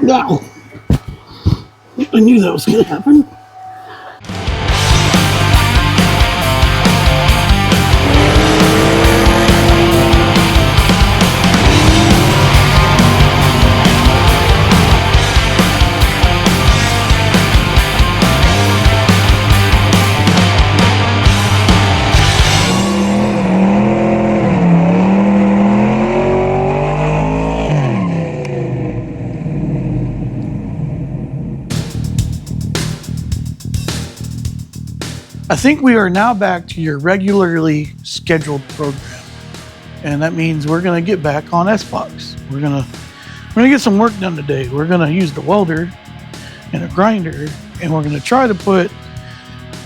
Now, I knew that was going to happen. I think we are now back to your regularly scheduled program, and that means we're going to get back on S-Box. We're gonna get some work done today. We're going to use the welder and a grinder, and we're going to try to put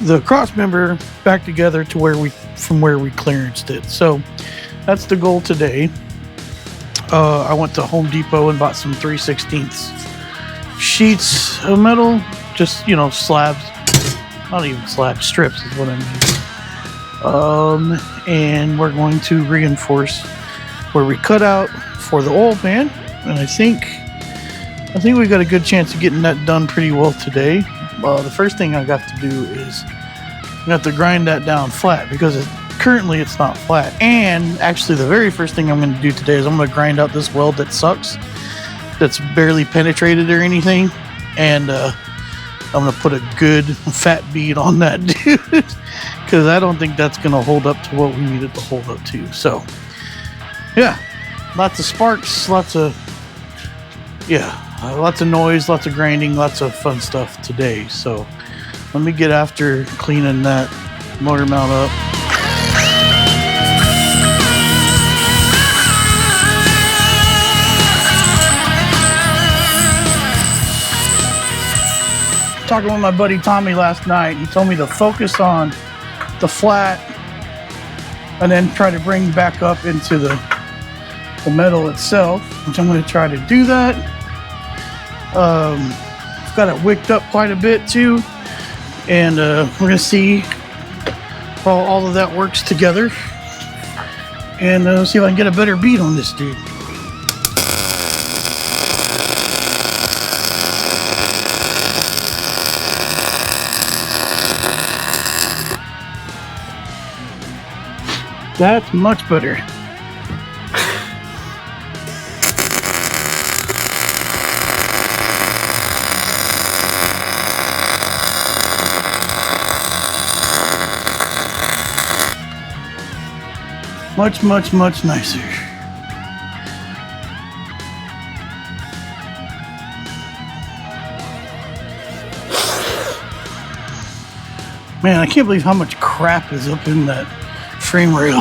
the cross member back together to where we clearanced it. So that's the goal today. I went to Home Depot and bought some 3/16 sheets of metal, just slabs. Not even slab, strips is what I mean. And we're going to reinforce where we cut out for the oil pan, and I think we got a good chance of getting that done pretty well today. The first thing I got to do is I got to grind that down flat, because currently it's not flat. And actually the very first thing I'm going to do today is I'm going to grind out this weld that sucks, that's barely penetrated or anything, and I'm going to put a good fat bead on that dude, because I don't think that's going to hold up to what we need it to hold up to. So, yeah, lots of sparks, lots of noise, lots of grinding, lots of fun stuff today. So, let me get after cleaning that motor mount up. Talking with my buddy Tommy last night, he told me to focus on the flat and then try to bring back up into the metal itself, which I'm going to try to do that. I've got it wicked up quite a bit too, and we're going to see how all of that works together, and see if I can get a better beat on this dude. That's much better. Much nicer. Man, I can't believe how much crap is up in that frame rail.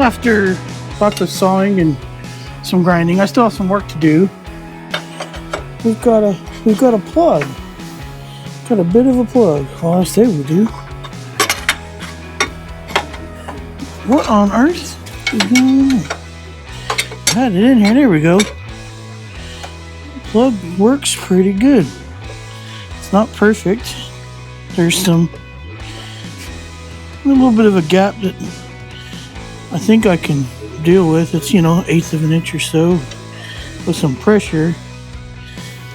after lots of sawing and some grinding, I still have some work to do. We've got a plug. Got a bit of a plug. Well, I say we do. What on earth is going on? Had it in here. There we go. Plug works pretty good. It's not perfect. There's a little bit of a gap that I think I can deal with. It's, you know, 1/8 of an inch or so with some pressure,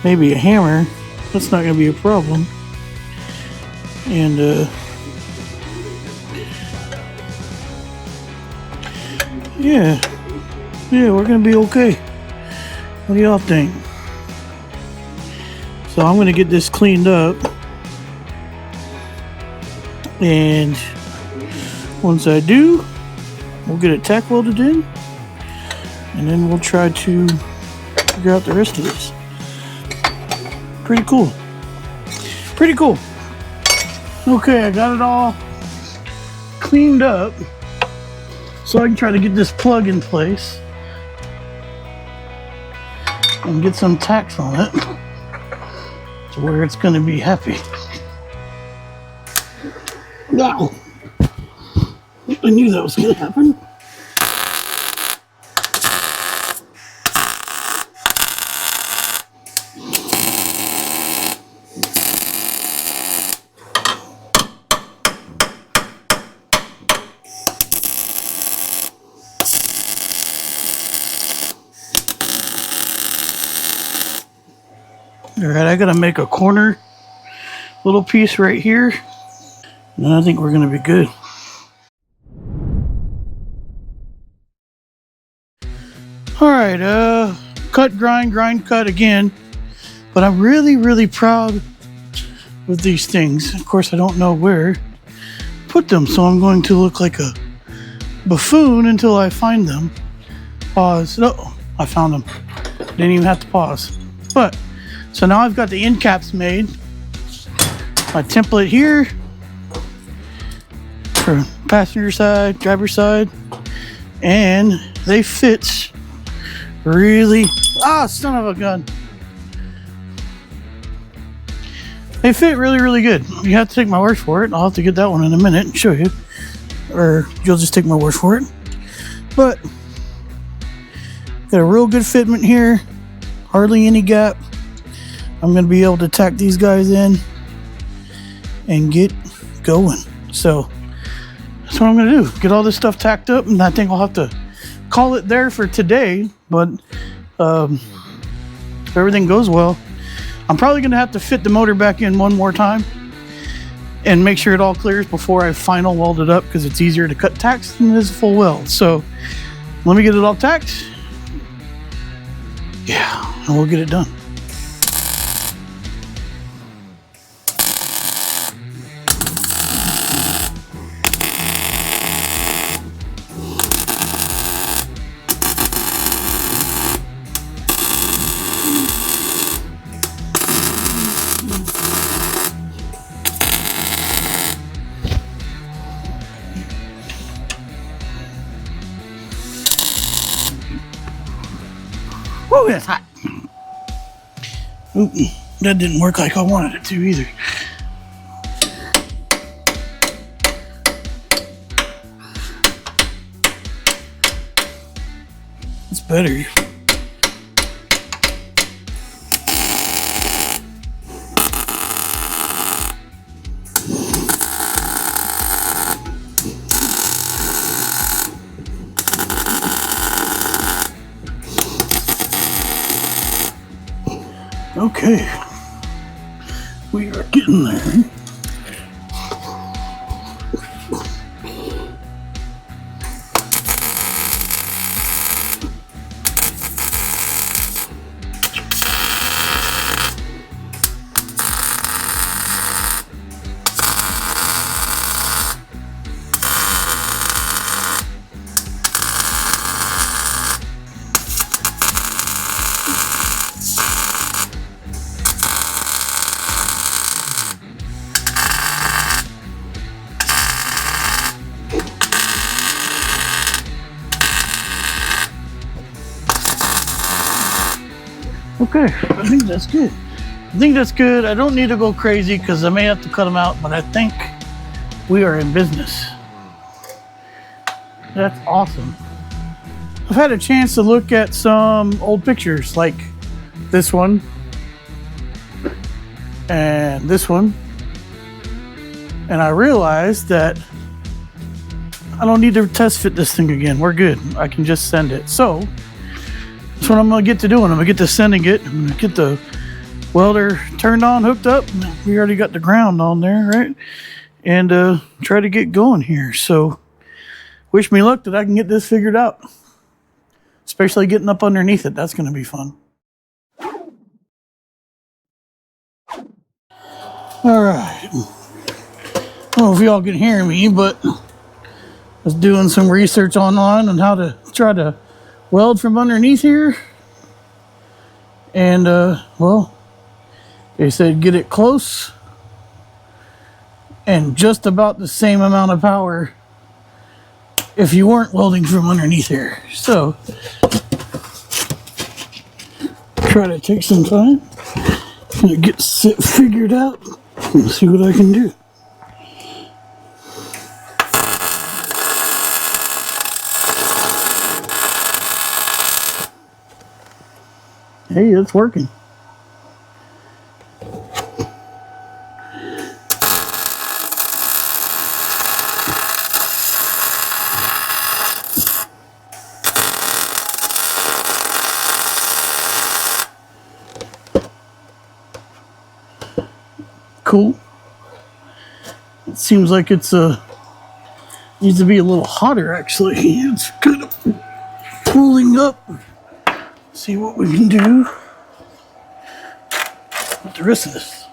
maybe a hammer. That's not going to be a problem. And yeah, we're going to be okay. What do y'all think? So I'm going to get this cleaned up, and once I do, we'll get it tack welded in, and then we'll try to figure out the rest of this. Pretty cool. Pretty cool. Okay, I got it all cleaned up so I can try to get this plug in place and get some tacks on it to where it's going to be happy. Wow. I knew that was going to happen. Alright, I gotta make a corner little piece right here, and I think we're gonna be good. Alright, cut, grind, cut again. But I'm really proud of these things. Of course, I don't know where to put them, so I'm going to look like a buffoon until I find them. Pause. Oh, I found them. Didn't even have to pause. But so now I've got the end caps made. My template here for passenger side, driver side, and they fit really. Ah, son of a gun! They fit really good. You have to take my word for it. I'll have to get that one in a minute and show you, or you'll just take my word for it. But got a real good fitment here. Hardly any gap. I'm going to be able to tack these guys in and get going. So that's what I'm going to do. Get all this stuff tacked up, and I think I'll have to call it there for today. But if everything goes well, I'm probably going to have to fit the motor back in one more time and make sure it all clears before I final weld it up, because it's easier to cut tacks than it is full weld. So let me get it all tacked. Yeah, and we'll get it done. Oh, that's hot. Oop, that didn't work like I wanted it to either. It's better. Okay, we are getting there. Okay, I think that's good. I think that's good. I don't need to go crazy because I may have to cut them out, but I think we are in business. That's awesome. I've had a chance to look at some old pictures like this one and this one, and I realized that I don't need to test fit this thing again. We're good. I can just send it. So that's what I'm gonna get to doing. I'm gonna get to sending it. I'm gonna get the welder turned on, hooked up. We already got the ground on there, right? And try to get going here. So wish me luck that I can get this figured out. Especially getting up underneath it. That's gonna be fun. All right. I don't know if y'all can hear me, but I was doing some research online on how to try to weld from underneath here. And, well, they said get it close and just about the same amount of power if you weren't welding from underneath here. So, try to take some time and get it figured out and see what I can do. Hey, it's working. Cool. It seems like it's needs to be a little hotter actually. It's kind of cooling up. See what we can do with the rest of this.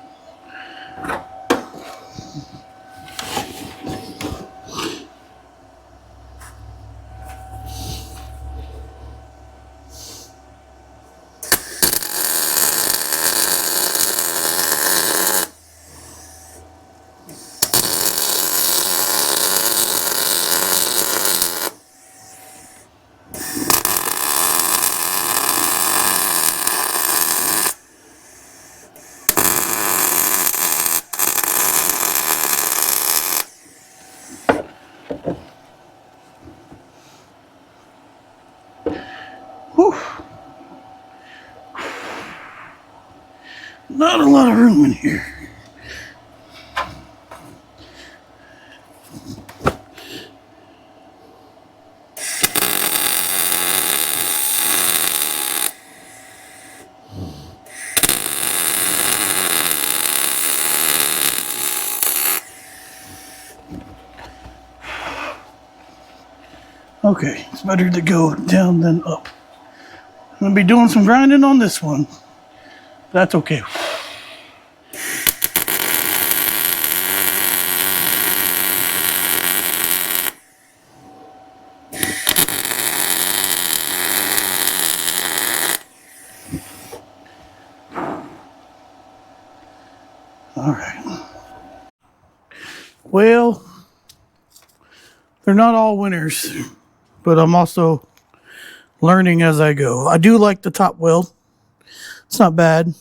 Whew. Not a lot of room in here. Okay, it's better to go down than up. I'm gonna be doing some grinding on this one. That's okay. All right. Well, they're not all winners, but I'm also learning as I go. I do like the top weld. It's not bad,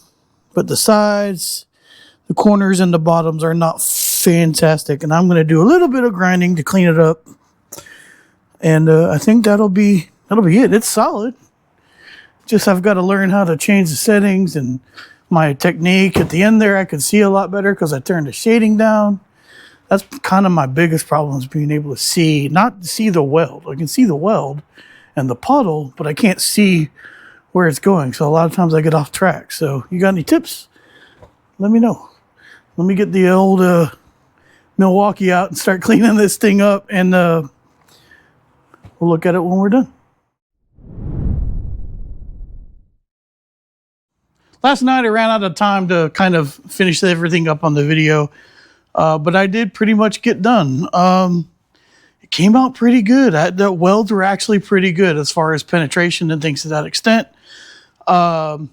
but the sides, the corners, and the bottoms are not fantastic. And I'm going to do a little bit of grinding to clean it up. And I think that'll be it. It's solid. Just I've got to learn how to change the settings and my technique. At the end there, I could see a lot better because I turned the shading down. That's kind of my biggest problem, is being able to see, not see the weld. I can see the weld and the puddle, but I can't see where it's going. So a lot of times I get off track. So you got any tips? Let me know. Let me get the old Milwaukee out and start cleaning this thing up, and we'll look at it when we're done. Last night I ran out of time to kind of finish everything up on the video, but I did pretty much get done. It came out pretty good. The welds were actually pretty good as far as penetration and things to that extent. Some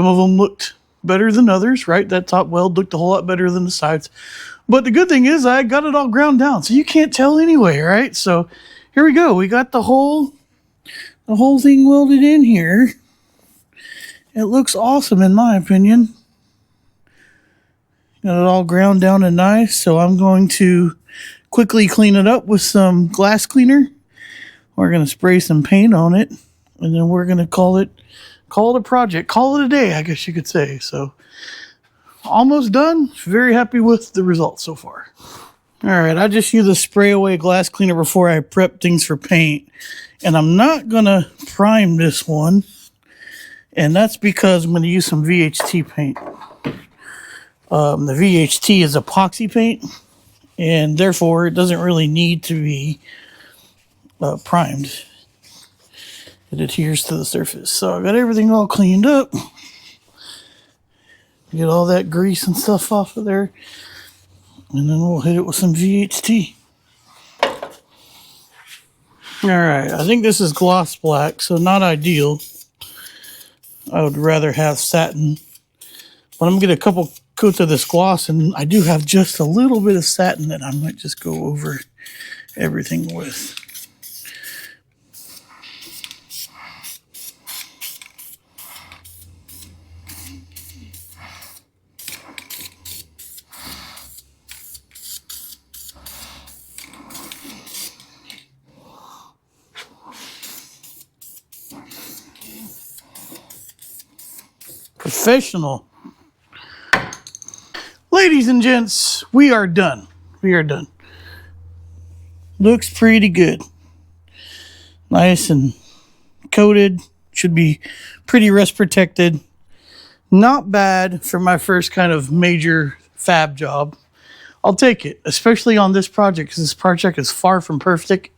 of them looked better than others, right? That top weld looked a whole lot better than the sides. But the good thing is I got it all ground down, so you can't tell anyway, right? So here we go. We got the whole thing welded in here. It looks awesome in my opinion. Got it all ground down and nice, so I'm going to quickly clean it up with some glass cleaner. We're going to spray some paint on it, and then we're going to call it a project. Call it a day, I guess you could say. So, almost done. Very happy with the results so far. All right, I just used a spray away glass cleaner before I prep things for paint. And I'm not going to prime this one. And that's because I'm going to use some VHT paint. The VHT is epoxy paint, and therefore it doesn't really need to be primed. It adheres to the surface. So I got everything all cleaned up. Get all that grease and stuff off of there, and then we'll hit it with some VHT. All right, I think this is gloss black, so not ideal. I would rather have satin, but I'm gonna get a couple coats of this gloss, and I do have just a little bit of satin that I might just go over everything with. Professional. Ladies and gents, we are done. We are done. Looks pretty good. Nice and coated. Should be pretty rust protected. Not bad for my first kind of major fab job. I'll take it, especially on this project, because this project is far from perfect.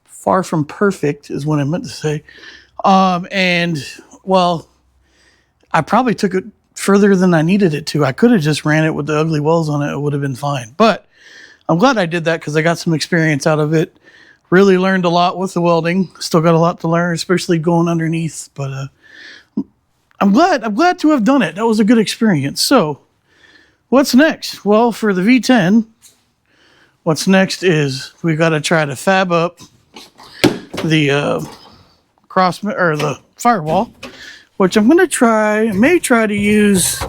Far from perfect is what I meant to say. And, well, I probably took it further than I needed it to. I could have just ran it with the ugly wells on it. It would have been fine. But I'm glad I did that because I got some experience out of it. Really learned a lot with the welding. Still got a lot to learn, especially going underneath. But I'm glad to have done it. That was a good experience. So what's next? Well, for the V10, what's next is we got to try to fab up the the firewall, which I'm going to try. I may try to use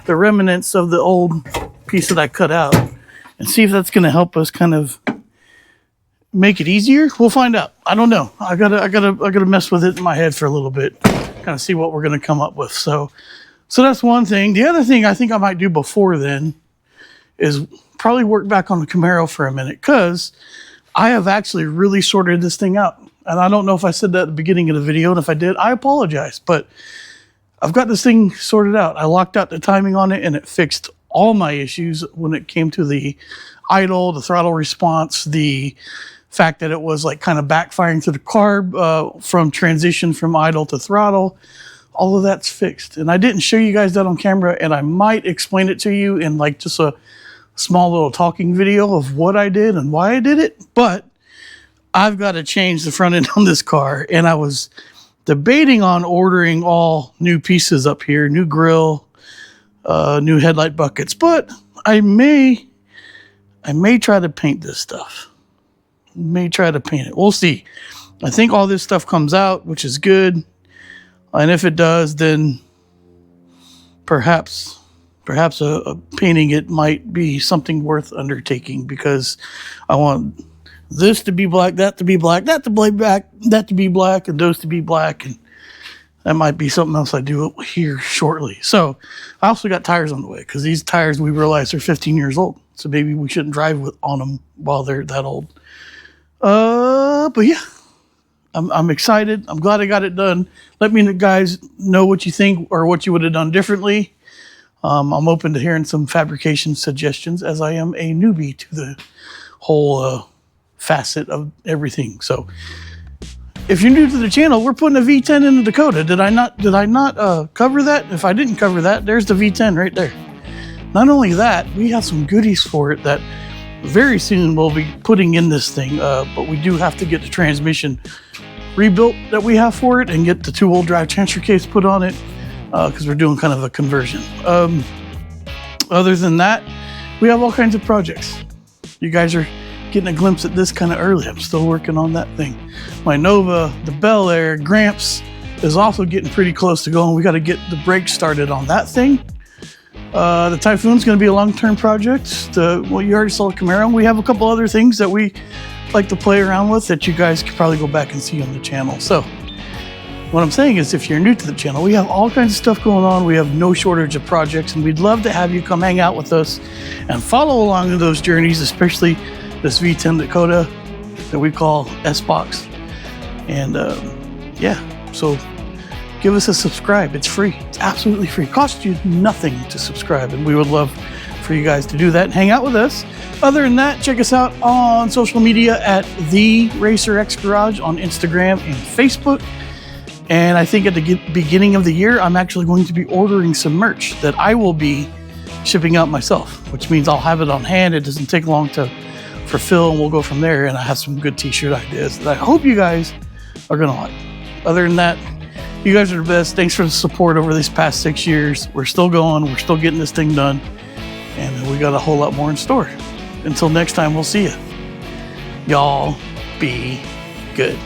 the remnants of the old piece that I cut out and see if that's going to help us kind of make it easier. We'll find out. I don't know. I gotta mess with it in my head for a little bit, kind of see what we're going to come up with. So that's one thing. The other thing I think I might do before then is probably work back on the Camaro for a minute, because I have actually really sorted this thing out. And I don't know if I said that at the beginning of the video, and if I did, I apologize. But I've got this thing sorted out. I locked out the timing on it, and it fixed all my issues when it came to the idle, the throttle response, the fact that it was like kind of backfiring to the carb from transition from idle to throttle. All of that's fixed. And I didn't show you guys that on camera, and I might explain it to you in like just a small little talking video of what I did and why I did it. But I've got to change the front end on this car, and I was debating on ordering all new pieces up here, new grill, new headlight buckets, but I may try to paint this stuff. May try to paint it. We'll see. I think all this stuff comes out, which is good, and if it does, then perhaps painting it might be something worth undertaking, because I want this to be black, that to be black, that to be black, that to be black, and those to be black, and that might be something else I do here shortly. So I also got tires on the way, because these tires, we realize, are 15 years old, so maybe we shouldn't drive on them while they're that old. But yeah, I'm excited. I'm glad I got it done. Let me guys know what you think or what you would have done differently. I'm open to hearing some fabrication suggestions, as I am a newbie to the whole facet of everything. So if you're new to the channel, we're putting a V10 in the Dakota. Did I not cover that? If I didn't cover that, there's the V10 right there. Not only that, we have some goodies for it that very soon we'll be putting in this thing, but we do have to get the transmission rebuilt that we have for it and get the 2-wheel drive transfer case put on it, because we're doing kind of a conversion. Other than that, we have all kinds of projects. You guys are getting a glimpse at this kind of early. I'm still working on that thing. My Nova, the Bel Air, Gramps, is also getting pretty close to going. We got to get the brakes started on that thing. The Typhoon's going to be a long-term project. Well, you already saw the Camaro. We have a couple other things that we like to play around with that you guys could probably go back and see on the channel. So what I'm saying is, if you're new to the channel, we have all kinds of stuff going on. We have no shortage of projects, and we'd love to have you come hang out with us and follow along in those journeys, especially this V10 Dakota that we call S-Box. And yeah, so give us a subscribe. It's free. It's absolutely free. It costs you nothing to subscribe, and we would love for you guys to do that and hang out with us. Other than that, check us out on social media at The Racer X Garage on Instagram and Facebook. And I think at the beginning of the year, I'm actually going to be ordering some merch that I will be shipping out myself, which means I'll have it on hand. It doesn't take long to fulfill, and we'll go from there. And I have some good t-shirt ideas that I hope you guys are going to like. Other than that, you guys are the best. Thanks for the support over these past 6 years. We're still going. We're still getting this thing done. And we got a whole lot more in store. Until next time, we'll see you. Y'all be good.